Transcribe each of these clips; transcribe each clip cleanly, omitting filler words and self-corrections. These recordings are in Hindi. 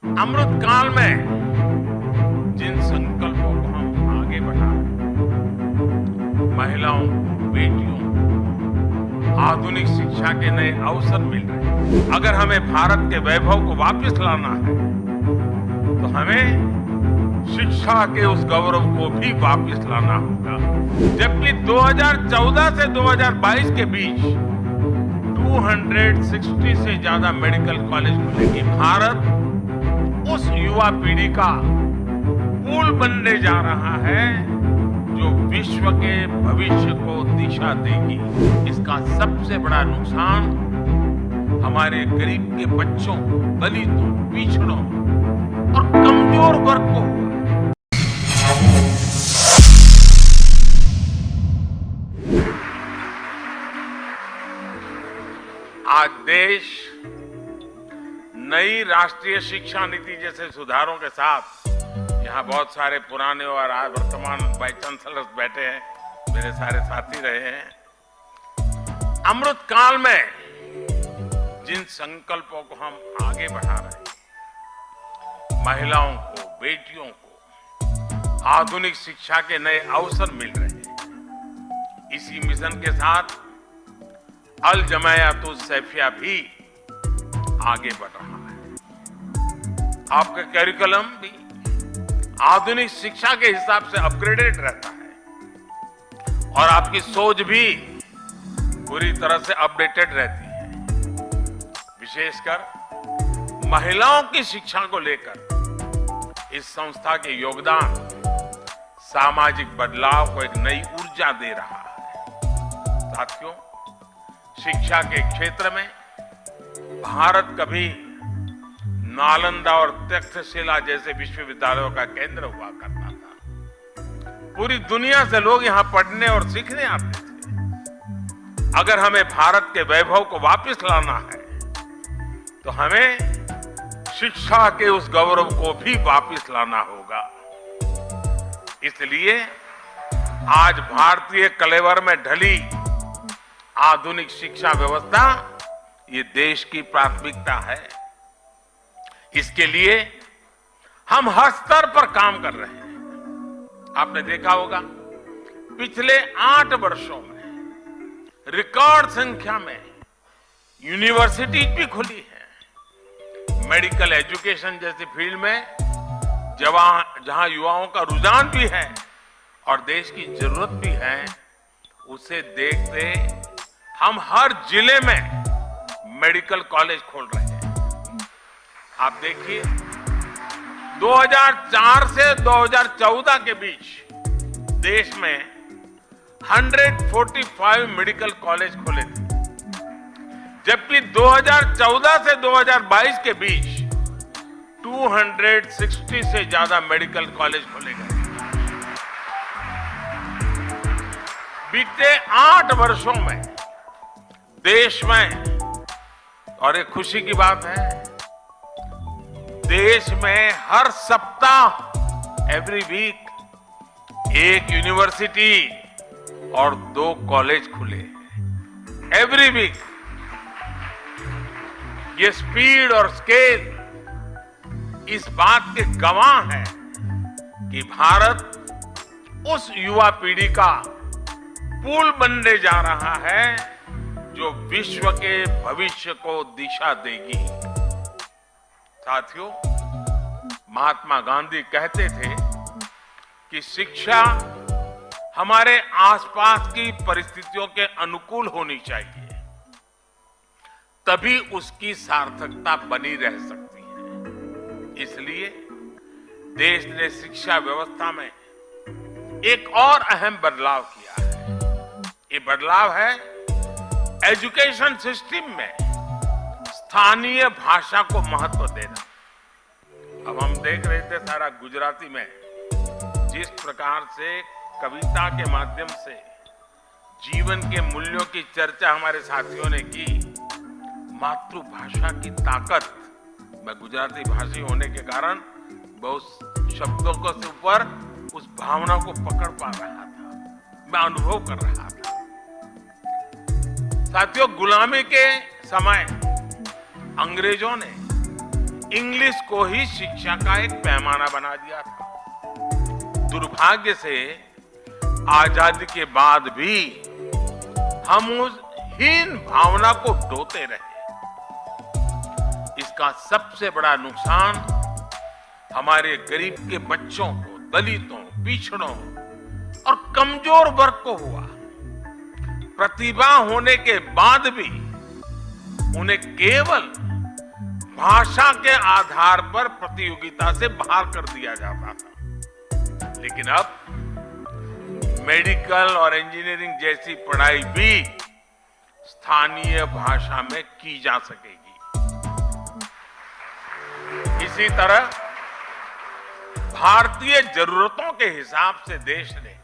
अमृत काल में जिन संकल्पों को हम आगे बढ़ा रहे, महिलाओं, बेटियों, आधुनिक शिक्षा के नए अवसर मिल रहे हैं। अगर हमें भारत के वैभव को वापस लाना है, तो हमें शिक्षा के उस गौरव को भी वापस लाना होगा। जबकि 2014 से 2022 के बीच 260 से ज्यादा मेडिकल कॉलेज खुलेंगे। भारत उस युवा पीढ़ी का पुल बनने जा रहा है जो विश्व के भविष्य को दिशा देगी। इसका सबसे बड़ा नुकसान हमारे गरीब के बच्चों, दलितों, पिछड़ों और कमजोर वर्ग को होगा। आज देश नई राष्ट्रीय शिक्षा नीति जैसे सुधारों के साथ, यहाँ बहुत सारे पुराने और वर्तमान वाइस चांसलर्स बैठे हैं, मेरे सारे साथी रहे हैं। अमृत काल में जिन संकल्पों को हम आगे बढ़ा रहे हैं, महिलाओं को, बेटियों को आधुनिक शिक्षा के नए अवसर मिल रहे हैं। इसी मिशन के साथ अल जमायातुस सैफिया भी आगे बढ़ रहा है। आपका करिकुलम भी आधुनिक शिक्षा के हिसाब से अपग्रेडेड रहता है और आपकी सोच भी पूरी तरह से अपडेटेड रहती है। विशेषकर महिलाओं की शिक्षा को लेकर इस संस्था के योगदान सामाजिक बदलाव को एक नई ऊर्जा दे रहा है। साथियों, शिक्षा के क्षेत्र में भारत कभी नालंदा और तक्षशिला जैसे विश्वविद्यालयों का केंद्र हुआ करता था। पूरी दुनिया से लोग यहां पढ़ने और सीखने आते थे। अगर हमें भारत के वैभव को वापस लाना है, तो हमें शिक्षा के उस गौरव को भी वापस लाना होगा। इसलिए आज भारतीय कलेवर में ढली आधुनिक शिक्षा व्यवस्था ये देश की प्राथमिकता है। इसके लिए हम हर स्तर पर काम कर रहे हैं। आपने देखा होगा, पिछले 8 वर्षों में रिकॉर्ड संख्या में यूनिवर्सिटीज भी खुली है। मेडिकल एजुकेशन जैसी फील्ड में जहां युवाओं का रुझान भी है और देश की जरूरत भी है, उसे देखते हम हर जिले में मेडिकल कॉलेज खोल रहे हैं। आप देखिए, 2004 से 2014 के बीच देश में 145 मेडिकल कॉलेज खुले थे, जबकि 2014 से 2022 के बीच 260 से ज्यादा मेडिकल कॉलेज खोले गए। बीते 8 वर्षों में देश में, और एक खुशी की बात है, देश में हर सप्ताह, एवरी वीक, एक यूनिवर्सिटी और 2 कॉलेज खुले। Every week. ये स्पीड और स्केल इस बात के गवाह है कि भारत उस युवा पीढ़ी का पुल बनने जा रहा है जो विश्व के भविष्य को दिशा देगी। साथियों, महात्मा गांधी कहते थे कि शिक्षा हमारे आसपास की परिस्थितियों के अनुकूल होनी चाहिए, तभी उसकी सार्थकता बनी रह सकती है। इसलिए देश ने शिक्षा व्यवस्था में एक और अहम बदलाव किया है। ये बदलाव है एजुकेशन सिस्टम में स्थानीय भाषा को महत्व देना। अब हम देख रहे थे सारा गुजराती में जिस प्रकार से कविता के माध्यम से जीवन के मूल्यों की चर्चा हमारे साथियों ने की। मातृभाषा की ताकत, मैं गुजराती भाषी होने के कारण बहुत शब्दों को से ऊपर उस भावना को पकड़ पा रहा था, मैं अनुभव कर रहा था। साथियों, गुलामी के समय अंग्रेजों ने इंग्लिश को ही शिक्षा का एक पैमाना बना दिया था। दुर्भाग्य से आजादी के बाद भी हम उस हीन भावना को ढोते रहे। इसका सबसे बड़ा नुकसान हमारे गरीब के बच्चों को, दलितों, पिछड़ों और कमजोर वर्ग को हुआ। प्रतिभा होने के बाद भी उन्हें केवल भाषा के आधार पर प्रतियोगिता से बाहर कर दिया जाता था। लेकिन अब मेडिकल और इंजीनियरिंग जैसी पढ़ाई भी स्थानीय भाषा में की जा सकेगी। इसी तरह भारतीय जरूरतों के हिसाब से देश ने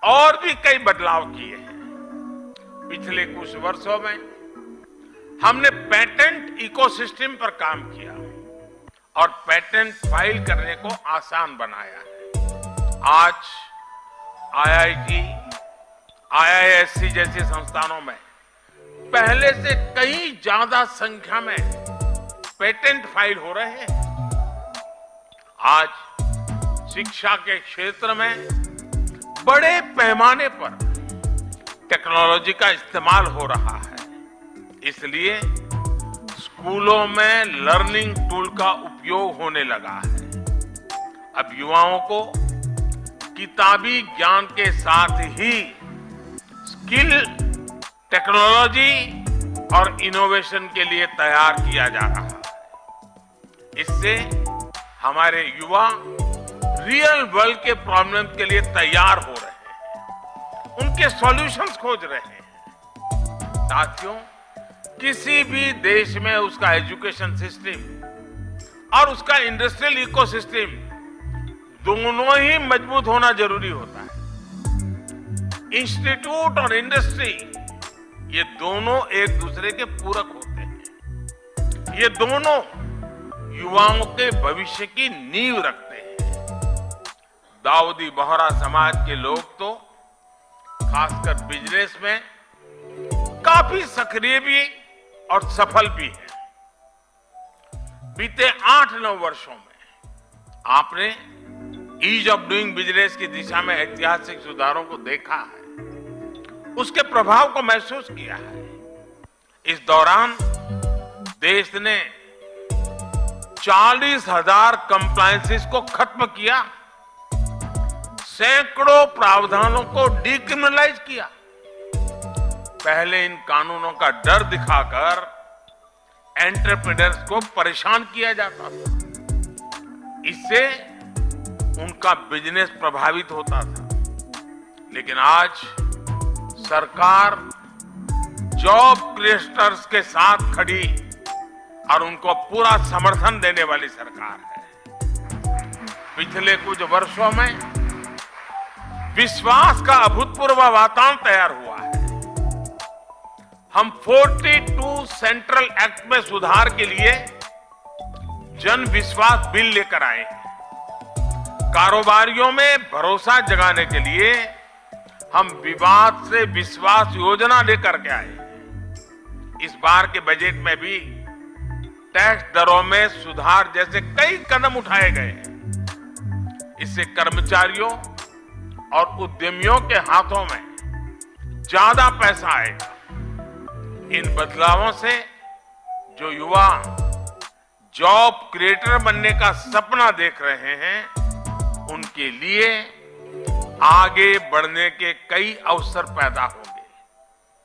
और भी कई बदलाव किए हैं। पिछले कुछ वर्षों में हमने पेटेंट इकोसिस्टम पर काम किया और पेटेंट फाइल करने को आसान बनाया है। आज आईआईटी, आईआईएससी जैसे संस्थानों में पहले से कई ज्यादा संख्या में पेटेंट फाइल हो रहे हैं। आज शिक्षा के क्षेत्र में बड़े पैमाने पर टेक्नोलॉजी का इस्तेमाल हो रहा है। इसलिए स्कूलों में लर्निंग टूल का उपयोग होने लगा है। अब युवाओं को किताबी ज्ञान के साथ ही स्किल, टेक्नोलॉजी और इनोवेशन के लिए तैयार किया जा रहा है। इससे हमारे युवा रियल वर्ल्ड के प्रॉब्लम के लिए तैयार हो रहे हैं, उनके सॉल्यूशंस खोज रहे हैं। साथियों, किसी भी देश में उसका एजुकेशन सिस्टम और उसका इंडस्ट्रियल इकोसिस्टम दोनों ही मजबूत होना जरूरी होता है। इंस्टीट्यूट और इंडस्ट्री ये दोनों एक दूसरे के पूरक होते हैं। ये दोनों युवाओं के भविष्य की नींव रखते हैं। दाऊदी बोहरा समाज के लोग तो खासकर बिजनेस में काफी सक्रिय भी और सफल भी हैं। बीते 8-9 वर्षों में आपने ईज ऑफ डूइंग बिजनेस की दिशा में ऐतिहासिक सुधारों को देखा है, उसके प्रभाव को महसूस किया है। इस दौरान देश ने 40,000 कंप्लायंसेस को खत्म किया, सैकड़ों प्रावधानों को डीक्रिमिनलाइज किया। पहले इन कानूनों का डर दिखाकर एंटरप्रेन्योर्स को परेशान किया जाता था। इससे उनका बिजनेस प्रभावित होता था। लेकिन आज सरकार जॉब क्रिएटर्स के साथ खड़ी और उनको पूरा समर्थन देने वाली सरकार है। पिछले कुछ वर्षों में विश्वास का अभूतपूर्व वातावरण तैयार हुआ है। हम 42 सेंट्रल एक्ट में सुधार के लिए जन विश्वास बिल लेकर आए हैं। कारोबारियों में भरोसा जगाने के लिए हम विवाद से विश्वास योजना लेकर के आए। इस बार के बजट में भी टैक्स दरों में सुधार जैसे कई कदम उठाए गए हैं। इससे कर्मचारियों और उद्यमियों के हाथों में ज्यादा पैसा आएगा। इन बदलावों से जो युवा जॉब क्रिएटर बनने का सपना देख रहे हैं, उनके लिए आगे बढ़ने के कई अवसर पैदा होंगे।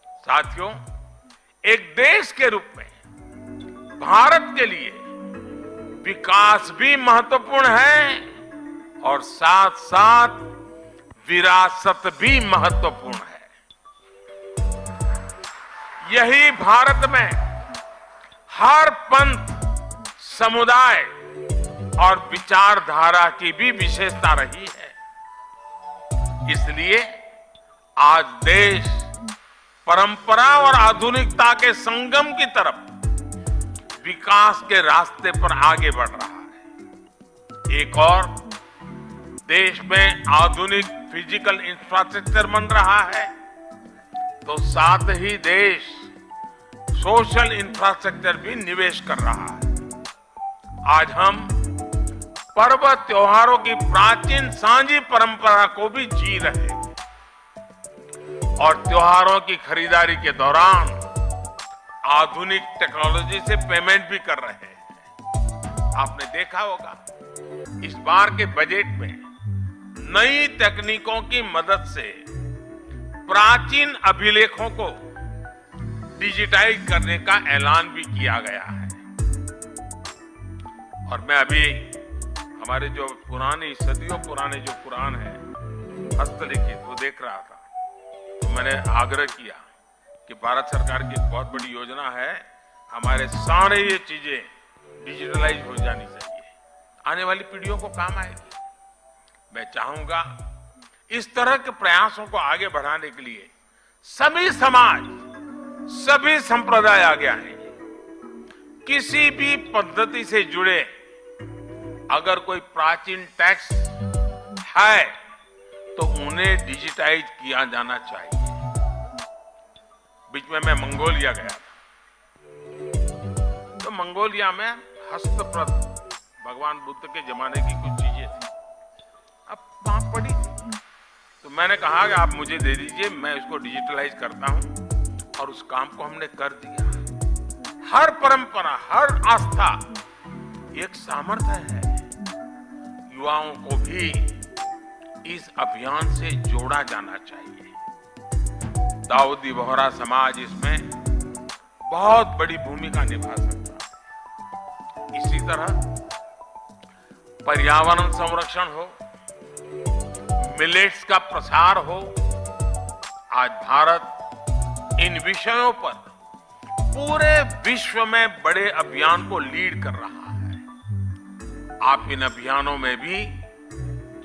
साथियों, एक देश के रूप में भारत के लिए विकास भी महत्वपूर्ण है और साथ साथ विरासत भी महत्वपूर्ण है। यही भारत में हर पंथ, समुदाय और विचारधारा की भी विशेषता रही है। इसलिए आज देश परंपरा और आधुनिकता के संगम की तरफ विकास के रास्ते पर आगे बढ़ रहा है। एक और देश में आधुनिक फिजिकल इंफ्रास्ट्रक्चर बन रहा है, तो साथ ही देश सोशल इंफ्रास्ट्रक्चर भी निवेश कर रहा है। आज हम पर्व त्योहारों की प्राचीन सांझी परंपरा को भी जी रहे हैं और त्योहारों की खरीदारी के दौरान आधुनिक टेक्नोलॉजी से पेमेंट भी कर रहे हैं। आपने देखा होगा इस बार के बजट में नई तकनीकों की मदद से प्राचीन अभिलेखों को डिजिटाइज करने का ऐलान भी किया गया है। और मैं अभी हमारे जो पुरानी सदियों पुराने जो पुराण है हस्तलिखित वो देख रहा था, तो मैंने आग्रह किया कि भारत सरकार की एक बहुत बड़ी योजना है, हमारे सारे ये चीजें डिजिटलाइज हो जानी चाहिए, आने वाली पीढ़ियों को काम आएगी। मैं चाहूंगा इस तरह के प्रयासों को आगे बढ़ाने के लिए सभी समाज, सभी संप्रदाय आगे आए। किसी भी पद्धति से जुड़े अगर कोई प्राचीन टेक्स्ट है तो उन्हें डिजिटाइज किया जाना चाहिए। बीच में मैं मंगोलिया गया था, तो मंगोलिया में हस्तप्रत भगवान बुद्ध के जमाने की कुछ चीजें थी, अब वहां पड़ी थी, तो मैंने कहा कि आप मुझे दे दीजिए, मैं इसको डिजिटलाइज करता हूं, और उस काम को हमने कर दिया। हर परंपरा, हर आस्था एक सामर्थ्य है। युवाओं को भी इस अभियान से जोड़ा जाना चाहिए। दाऊदी बोहरा समाज इसमें बहुत बड़ी भूमिका निभा सकता है। इसी तरह पर्यावरण संरक्षण हो, मिलेट्स का प्रसार हो, आज भारत इन विषयों पर पूरे विश्व में बड़े अभियान को लीड कर रहा है। आप इन अभियानों में भी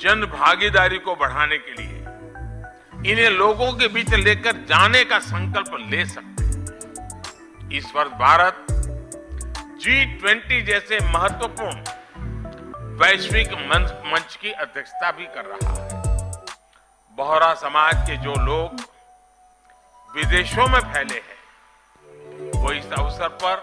जन भागीदारी को बढ़ाने के लिए इन्हें लोगों के बीच लेकर जाने का संकल्प ले सकते हैं। इस वर्ष भारत G20 जैसे महत्वपूर्ण वैश्विक मंच की अध्यक्षता भी कर रहा है। बोहरा समाज के जो लोग विदेशों में फैले हैं वो इस अवसर पर